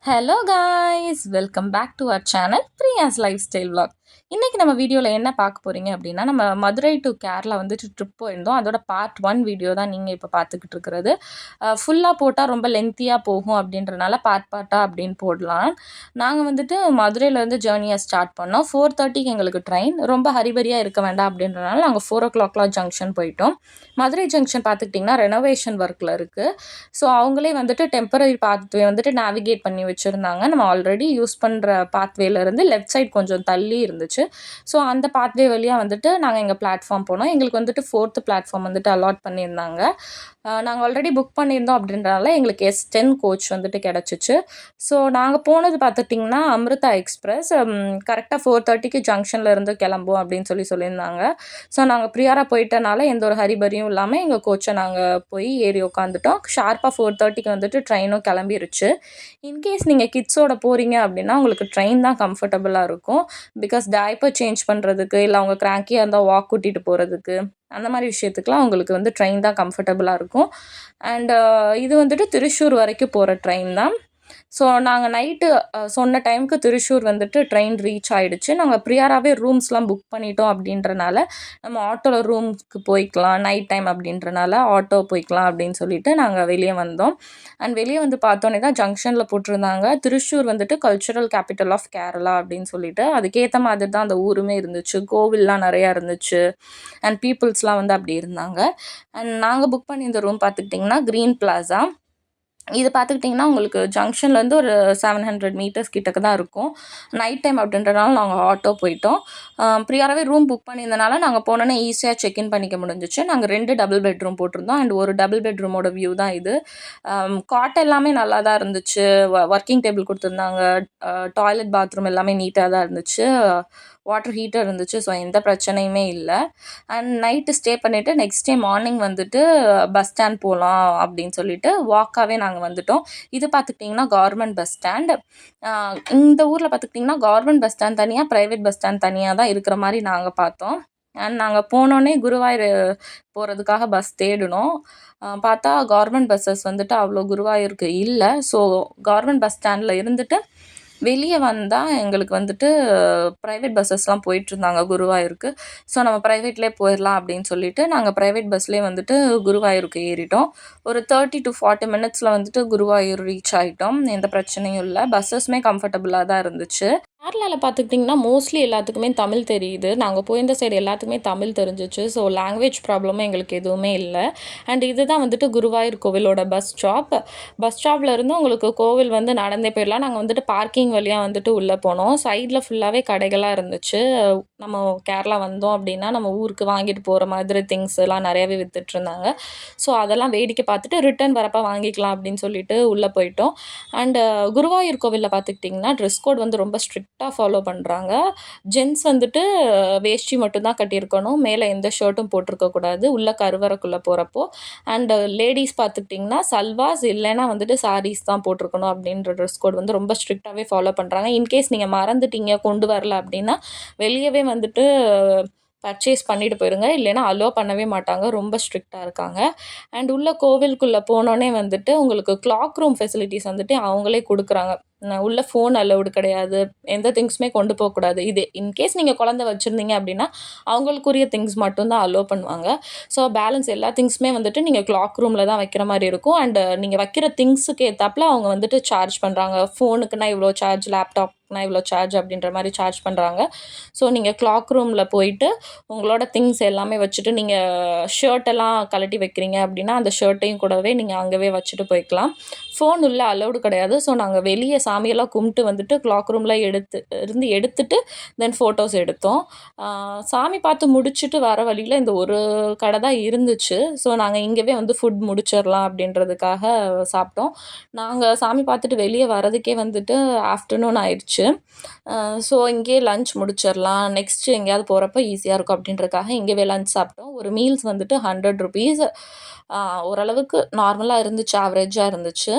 Hello guys, welcome back to our channel Priya's lifestyle vlog. இன்றைக்கி நம்ம வீடியோவில் என்ன பார்க்க போகிறீங்க அப்படின்னா, நம்ம மதுரை டு கேரளா வந்துட்டு ட்ரிப் போயிருந்தோம். அதோட பார்ட் 1 வீடியோ தான் நீங்கள் இப்போ பார்த்துக்கிட்டு இருக்கிறது. ஃபுல்லாக போட்டால் ரொம்ப லென்த்தியாக போகும் அப்படின்றனால பார்ட்டாக அப்படின்னு போடலாம். நாங்கள் வந்துட்டு மதுரையிலேருந்து ஜேர்னியை ஸ்டார்ட் பண்ணோம். 4:30க்கு எங்களுக்கு ட்ரெயின். ரொம்ப ஹரிபரியாக இருக்க வேண்டாம் அப்படின்றனால நாங்கள் 4 o'clock ஜங்ஷன் போயிட்டோம். மதுரை ஜங்ஷன் பார்த்துக்கிட்டிங்கன்னா ரெனோவேஷன் ஒர்க்கில் இருக்குது. ஸோ அவங்களே வந்துட்டு டெம்பரரி பாத்வே வந்துட்டு நேவிகேட் பண்ணி வச்சுருந்தாங்க. நம்ம ஆல்ரெடி யூஸ் பண்ணுற பாத்வேலேருந்து லெஃப்ட் சைட் கொஞ்சம் தள்ளி இருந்துச்சு. ஸோ அந்த பாத்வே வழியாக வந்துட்டு நாங்கள் எங்கள் பிளாட்ஃபார்ம் போனோம். எங்களுக்கு வந்துட்டு 4th பிளாட்ஃபார்ம் வந்துட்டு அலாட் பண்ணியிருந்தாங்க. நாங்கள் ஆல்ரெடி புக் பண்ணியிருந்தோம் அப்படின்றனால எங்களுக்கு S10 கோச் வந்துட்டு கிடச்சிச்சு. ஸோ நாங்கள் போனது பார்த்துட்டிங்கன்னா அமிர்தா எக்ஸ்பிரஸ். கரெக்டாக 4:30க்கு ஜங்ஷனில் இருந்து கிளம்புவோம் அப்படின்னு சொல்லியிருந்தாங்க. ஸோ நாங்கள் ப்ரியாரா போயிட்டனால எந்த ஒரு ஹரிபரியும் இல்லாமல் எங்கள் கோச்சை நாங்கள் போய் ஏறி உட்காந்துட்டோம். ஷார்ப்பாக 4:30க்கு வந்துட்டு ட்ரெயினும் கிளம்பிருச்சு. இன்கேஸ் நீங்கள் கிட்ஸோட போகிறீங்க அப்படின்னா உங்களுக்கு ட்ரெயின் தான் கம்ஃபர்டபுளாக இருக்கும். பிகாஸ் டைப்பர் சேஞ்ச் பண்ணுறதுக்கு, இல்லை அவங்க கிராங்கியாக இருந்தால் வாக் கூட்டிகிட்டு போகிறதுக்கு, அந்த மாதிரி விஷயத்துக்குலாம் உங்களுக்கு வந்து ட்ரெயின் தான் கம்ஃபர்டபுளாக இருக்கும். அண்டு இது வந்துட்டு திருச்சூர் வரைக்கும் போகிற ட்ரெயின் தான். ஸோ நாங்கள் நைட்டு சொன்ன டைமுக்கு திருச்சூர் வந்துட்டு ட்ரெயின் ரீச் ஆகிடுச்சு. நாங்கள் ப்ரியாராகவே ரூம்ஸ்லாம் புக் பண்ணிட்டோம் அப்படின்றனால நம்ம ஆட்டோவில் ரூமுக்கு போய்க்கலாம், நைட் டைம் அப்படின்றனால ஆட்டோ போய்க்கலாம் அப்படின்னு சொல்லிட்டு நாங்கள் வெளியே வந்தோம். அண்ட் வெளியே வந்து பார்த்தோன்னே தான் ஜங்ஷனில் போட்டிருந்தாங்க திருச்சூர் வந்துட்டு கல்ச்சுரல் கேபிட்டல் ஆஃப் கேரளா அப்படின்னு சொல்லிட்டு. அதுக்கேற்ற மாதிரி தான் அந்த ஊருமே இருந்துச்சு. கோவில்லாம் நிறையா இருந்துச்சு. அண்ட் பீப்புள்ஸ்லாம் வந்து அப்படி இருந்தாங்க. அண்ட் நாங்கள் புக் பண்ணியிருந்த ரூம் பார்த்துக்கிட்டிங்கன்னா க்ரீன் பிளாஸா. இது பார்த்துக்கிட்டிங்கன்னா உங்களுக்கு ஜங்ஷன்லேருந்து ஒரு 700 மீட்டர்ஸ் கிட்டக்க தான் இருக்கும். நைட் டைம் அப்படின்றனால நாங்கள் ஆட்டோ போயிட்டோம். ப்ரியாராகவே ரூம் புக் பண்ணியிருந்தனால நாங்கள் போனோன்னே ஈஸியாக செக்இன் பண்ணிக்க முடிஞ்சிச்சு. நாங்கள் 2 டபுள் பெட்ரூம் போட்டிருந்தோம். அண்ட் ஒரு டபுள் பெட்ரூமோட வியூ தான் இது. காட் எல்லாமே நல்லா தான் இருந்துச்சு. ஒர்க்கிங் டேபிள் கொடுத்துருந்தாங்க. டாய்லெட் பாத்ரூம் எல்லாமே நீட்டாக தான் இருந்துச்சு. வாட்டர் ஹீட்டர் இருந்துச்சு. ஸோ எந்த பிரச்சனையுமே இல்லை. அண்ட் நைட்டு ஸ்டே பண்ணிவிட்டு நெக்ஸ்ட் டே மார்னிங் வந்துட்டு பஸ் ஸ்டாண்ட் போகலாம் அப்படின்னு சொல்லிட்டு வாக்காகவே நாங்கள் வந்துட்டோம். இது பார்த்துக்கிட்டிங்கன்னா கவர்மெண்ட் பஸ் ஸ்டாண்ட். இந்த ஊரில் பார்த்துக்கிட்டிங்கன்னா கவர்மெண்ட் பஸ் ஸ்டாண்ட் தனியாக, ப்ரைவேட் பஸ் ஸ்டாண்ட் தனியாக தான் இருக்கிற மாதிரி நாங்கள் பார்த்தோம். அண்ட் நாங்கள் போனோடனே குருவாயூர் போகிறதுக்காக பஸ் தேடினோம். பார்த்தா கவர்மெண்ட் பஸ்ஸஸ் வந்துட்டு அவ்வளோ குருவாயூருக்கு இல்லை. ஸோ கவர்மெண்ட் பஸ் ஸ்டாண்டில் இருந்துட்டு வெளியே வந்தால் எங்களுக்கு வந்துட்டு ப்ரைவேட் பஸ்ஸஸ்லாம் போயிட்டுருந்தாங்க குருவாயூருக்கு. ஸோ நம்ம ப்ரைவேட்லேயே போயிடலாம் அப்படின்னு சொல்லிட்டு நாங்கள் ப்ரைவேட் பஸ்லேயே வந்துட்டு குருவாயூருக்கு ஏறிட்டோம். ஒரு 30 to 40 மினிட்ஸில் வந்துட்டு குருவாயூர் ரீச் ஆகிட்டோம். எந்த பிரச்சனையும் இல்லை. பஸ்ஸஸுமே கம்ஃபர்டபுளாக தான் இருந்துச்சு. கேரளாவில் பார்த்துக்கிட்டிங்கன்னா மோஸ்ட்லி எல்லாத்துக்குமே தமிழ் தெரியுது. நாங்கள் போயிருந்த சைடு எல்லாத்துக்குமே தமிழ் தெரிஞ்சிச்சு. ஸோ லாங்குவேஜ் ப்ராப்ளமும் எங்களுக்கு எதுவுமே இல்லை. அண்ட் இதுதான் வந்துட்டு குருவாயூர் கோவிலோட பஸ் ஸ்டாப். பஸ் ஸ்டாப்பில் இருந்து உங்களுக்கு கோவில் வந்து நடந்தே போயிடலாம். நாங்கள் வந்துட்டு பார்க்கிங் வழியாக வந்துட்டு உள்ளே போனோம். சைடில் ஃபுல்லாகவே கடைகளாக இருந்துச்சு. நம்ம கேரளா வந்தோம் அப்படின்னா நம்ம ஊருக்கு வாங்கிட்டு போகிற மாதிரி திங்ஸ் எல்லாம் நிறையாவே விற்றுட்ருந்தாங்க. ஸோ அதெல்லாம் வேடிக்கை பார்த்துட்டு ரிட்டன் வரப்போ வாங்கிக்கலாம் அப்படின்னு சொல்லிட்டு உள்ளே போயிட்டோம். அண்டு குருவாயூர் கோவிலில் பார்த்துக்கிட்டிங்கன்னா ட்ரெஸ் கோட் வந்து ரொம்ப ஸ்ட்ரிக்டாக ஃபாலோ பண்ணுறாங்க. ஜென்ஸ் வந்துட்டு வேஷ்டி மட்டும்தான் கட்டியிருக்கணும். மேலே எந்த ஷர்ட்டும் போட்டிருக்கக்கூடாது உள்ளே கருவறைக்குள்ளே போகிறப்போ. அண்டு லேடிஸ் பார்த்துக்கிட்டிங்கன்னா சல்வாஸ் இல்லைன்னா வந்துட்டு சாரீஸ் தான் போட்டிருக்கணும் அப்படின்ற ட்ரெஸ் கோட் வந்து ரொம்ப ஸ்ட்ரிக்டாகவே ஃபாலோ பண்ணுறாங்க. இன்கேஸ் நீங்கள் மறந்துட்டீங்க கொண்டு வரல அப்படின்னா வெளியவே வந்துட்டு பர்ச்சேஸ் பண்ணிட்டு போயிருங்க. இல்லைன்னா அலோ பண்ணவே மாட்டாங்க. ரொம்ப ஸ்ட்ரிக்டாக இருக்காங்க. அண்ட் உள்ள கோவிலுக்குள்ளே போனோன்னே வந்துட்டு உங்களுக்கு கிளாக் ரூம் ஃபெசிலிட்டிஸ் வந்துட்டு அவங்களே கொடுக்குறாங்க. உள்ள ஃபோன் அலவுடு கிடையாது. எந்த திங்ஸுமே கொண்டு போகக்கூடாது. இது இன்கேஸ் நீங்கள் குழந்தை வச்சுருந்தீங்க அப்படின்னா அவங்களுக்குரிய திங்ஸ் மட்டும்தான் அலோ பண்ணுவாங்க. ஸோ பேலன்ஸ் எல்லா திங்ஸுமே வந்துட்டு நீங்கள் கிளாக் ரூமில் தான் வைக்கிற மாதிரி இருக்கும். அண்டு நீங்கள் வைக்கிற திங்ஸுக்கு ஏற்றாப்புல அவங்க வந்துட்டு சார்ஜ் பண்ணுறாங்க. ஃபோனுக்குன்னா இவ்வளோ சார்ஜ், லேப்டாப்னா இவ்வளோ சார்ஜ் அப்படின்ற மாதிரி சார்ஜ் பண்ணுறாங்க. ஸோ நீங்கள் கிளாக் ரூமில் போயிட்டு உங்களோட திங்ஸ் எல்லாமே வச்சுட்டு நீங்கள் ஷர்ட்டெல்லாம் கழட்டி வைக்கிறீங்க அப்படின்னா அந்த ஷர்ட்டையும் கூடவே நீங்கள் அங்கேவே வச்சுட்டு போய்க்கலாம். ஃபோன் உள்ள அலவுடு கிடையாது. ஸோ நாங்கள் வெளியே சாமியெல்லாம் கும்பிட்டு வந்துட்டு கிளாக் ரூமில் எடுத்துட்டு தென் ஃபோட்டோஸ் எடுத்தோம். சாமி பார்த்து முடிச்சுட்டு வர வழியில் இந்த ஒரு கடை தான் இருந்துச்சு. ஸோ நாங்கள் இங்கேவே வந்து ஃபுட் முடிச்சிடலாம் அப்படின்றதுக்காக சாப்பிட்டோம். நாங்கள் சாமி பார்த்துட்டு வெளியே வரதுக்கே வந்துட்டு ஆஃப்டர்நூன் ஆயிடுச்சு. ஸோ இங்கேயே லன்ச் முடிச்சிடலாம், நெக்ஸ்ட்டு எங்கேயாவது போகிறப்ப ஈஸியாக இருக்கும் அப்படின்றதுக்காக இங்கேவே லன்ச் சாப்பிட்டோம். ஒரு மீல்ஸ் வந்துட்டு 100 rupees. ஓரளவுக்கு நார்மலாக இருந்துச்சு, ஆவரேஜாக இருந்துச்சு.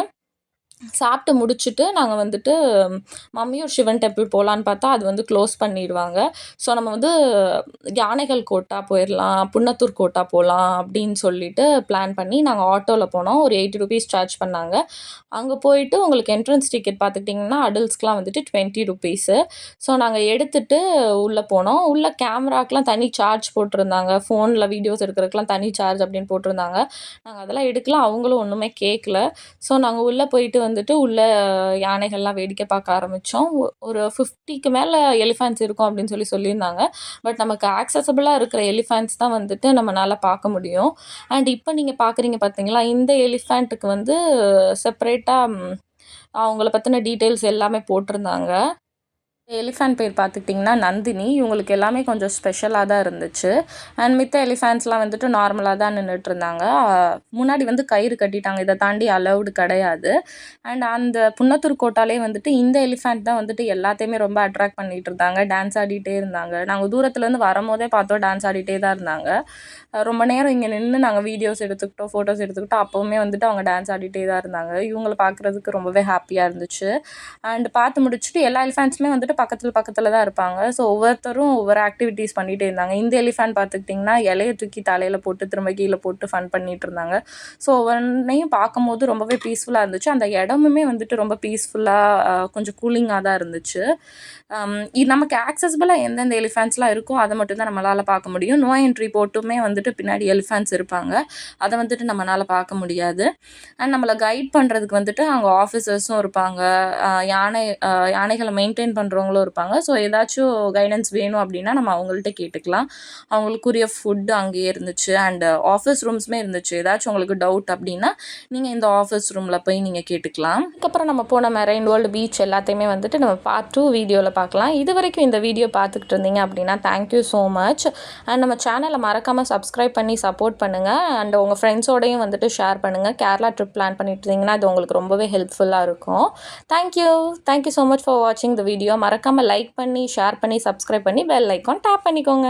சாப்பிட்டு முடிச்சுட்டு நாங்கள் வந்துட்டு மம்மியூர் சிவன் டெம்பிள் போகலான்னு பார்த்தா அது வந்து க்ளோஸ் பண்ணிடுவாங்க. ஸோ நம்ம வந்து யானைகள் கோட்டா போயிடலாம், புன்னத்தூர் கோட்டா போகலாம் அப்படின்னு சொல்லிட்டு பிளான் பண்ணி நாங்கள் ஆட்டோவில் போனோம். ஒரு ₹80 சார்ஜ் பண்ணாங்க. அங்கே போயிட்டு உங்களுக்கு என்ட்ரன்ஸ் டிக்கெட் பார்த்துக்கிட்டிங்கன்னா அடல்ட்ஸ்க்குலாம் வந்துட்டு ₹20. ஸோ நாங்கள் எடுத்துட்டு உள்ளே போனோம். உள்ள கேமராக்கெலாம் தனி சார்ஜ் போட்டிருந்தாங்க. ஃபோனில் வீடியோஸ் எடுக்கிறதுக்கெலாம் தனி சார்ஜ் அப்படின்னு போட்டிருந்தாங்க. நாங்கள் அதெல்லாம் எடுக்கலாம். அவங்களும் ஒன்றுமே கேட்கல. ஸோ நாங்கள் உள்ளே போயிட்டு வந்துட்டு உள்ள யானைகள்லாம் வேடிக்கை பார்க்க ஆரம்பித்தோம். ஒரு 50க்கு மேலே எலிஃபேண்ட்ஸ் இருக்கும் அப்படின்னு சொல்லியிருந்தாங்க. பட் நமக்கு ஆக்சஸபிளாக இருக்கிற எலிஃபேண்ட்ஸ் தான் வந்துட்டு நம்மளால பார்க்க முடியும். அண்ட் இப்போ நீங்கள் பார்க்குறீங்க பார்த்தீங்களா, இந்த எலிஃபேண்ட்டுக்கு வந்து செப்பரேட்டாக அவங்கள பற்றின டீட்டெயில்ஸ் எல்லாமே போட்டிருந்தாங்க. எலிஃபேண்ட் பேர் பார்த்துக்கிட்டிங்கன்னா நந்தினி. இவங்களுக்கு எல்லாமே கொஞ்சம் ஸ்பெஷலாக தான் இருந்துச்சு. அண்ட் மித்த எலிஃபேண்ட்ஸ்லாம் வந்துட்டு நார்மலாக தான் நின்றுட்டுருந்தாங்க. முன்னாடி வந்து கயிறு கட்டிட்டாங்க. இதை தாண்டி அலவுடு கிடையாது. அண்ட் அந்த புன்னத்தூர் கோட்டாலே வந்துட்டு இந்த எலிஃபேண்ட் தான் வந்துட்டு எல்லாத்தையுமே ரொம்ப அட்ராக்ட் பண்ணிகிட்டு இருந்தாங்க. டான்ஸ் ஆடிட்டே இருந்தாங்க. நாங்கள் தூரத்துலேருந்து வரும்போதே பார்த்தோம் டான்ஸ் ஆடிட்டே தான் இருந்தாங்க. ரொம்ப நேரம் இங்கே நின்று நாங்கள் வீடியோஸ் எடுத்துக்கிட்டோம், ஃபோட்டோஸ் எடுத்துக்கிட்டோம். அப்போவுமே வந்துட்டு அவங்க டான்ஸ் ஆடிட்டே தான் இருந்தாங்க. இவங்களை பார்க்குறதுக்கு ரொம்பவே ஹாப்பியாக இருந்துச்சு. அண்ட் பார்த்து முடிச்சுட்டு எல்லா எலிஃபேண்ட்ஸுமே வந்துட்டு பக்கத்தில் தான் இருப்பாங்க. ஸோ ஒவ்வொருத்தரும் ஒவ்வொரு ஆக்டிவிட்டீஸ் பண்ணிகிட்டே இருந்தாங்க. இந்த எலிஃபேண்ட் பார்த்துக்கிட்டிங்கன்னா இலைய தூக்கி தலையில் போட்டு திரும்ப கீழே போட்டு ஃபன் பண்ணிகிட்டு இருந்தாங்க. ஸோ ஒவ்வொன்றையும் பார்க்கும்போது ரொம்பவே பீஸ்ஃபுல்லாக இருந்துச்சு. அந்த இடமுமே வந்துட்டு ரொம்ப பீஸ்ஃபுல்லாக கொஞ்சம் கூலிங்காக தான் இருந்துச்சு. இது நமக்கு ஆக்சஸபிளாக எந்தெந்த எலிஃபேண்ட்ஸ்லாம் இருக்கோ அதை மட்டும்தான் நம்மளால் பார்க்க முடியும். நோ என்ட்ரி போட்டுமே வந்துட்டு பின்னாடி எலிஃபேண்ட்ஸ் இருப்பாங்க. அதை வந்துட்டு நம்மளால் பார்க்க முடியாது. அண்ட் நம்மளை கைட் பண்ணுறதுக்கு வந்துட்டு அங்கே ஆஃபீஸர்ஸும் இருப்பாங்க. யானைகளை மெயின்டைன் பண்ணுறவங்களும் இருப்பாங்க. ஸோ ஏதாச்சும் கைடன்ஸ் வேணும் அப்படின்னா நம்ம அவங்கள்ட்ட கேட்டுக்கலாம். அவங்களுக்குரிய ஃபுட்டு அங்கேயே இருந்துச்சு. அண்ட் ஆஃபீஸ் ரூம்ஸுமே இருந்துச்சு. ஏதாச்சும் உங்களுக்கு டவுட் அப்படின்னா நீங்கள் இந்த ஆஃபீஸ் ரூமில் போய் நீங்கள் கேட்டுக்கலாம். அதுக்கப்புறம் நம்ம போன மெரைன் வேர்ல்டு பீச் எல்லாத்தையுமே வந்துட்டு நம்ம பார்ட் 2 வீடியோவில் பார்க்கலாம். இது வரைக்கும் இந்த வீடியோ பார்த்துக்கிட்டு இருந்தீங்க அப்படின்னா தேங்க்யூ ஸோ மச். அண்ட் நம்ம சேனலை மறக்காமல் சப்ஸ்கிரைப் பண்ணி சப்போர்ட் பண்ணுங்கள். அண்ட் உங்கள் ஃப்ரெண்ட்ஸோடையும் வந்துட்டு ஷேர் பண்ணுங்கள். கேரளா ட்ரிப் பிளான் பண்ணிட்டு இருந்தீங்கன்னா அது உங்களுக்கு ரொம்பவே ஹெல்ப்ஃபுல்லாக இருக்கும். தேங்க்யூ ஸோ மச் ஃபார் வாட்சிங் த வீடியோ. மறக்காமல் லைக் பண்ணி ஷேர் பண்ணி சப்ஸ்கிரைப் பண்ணி பெல் ஐக்கான் டேப் பண்ணிக்கோங்க.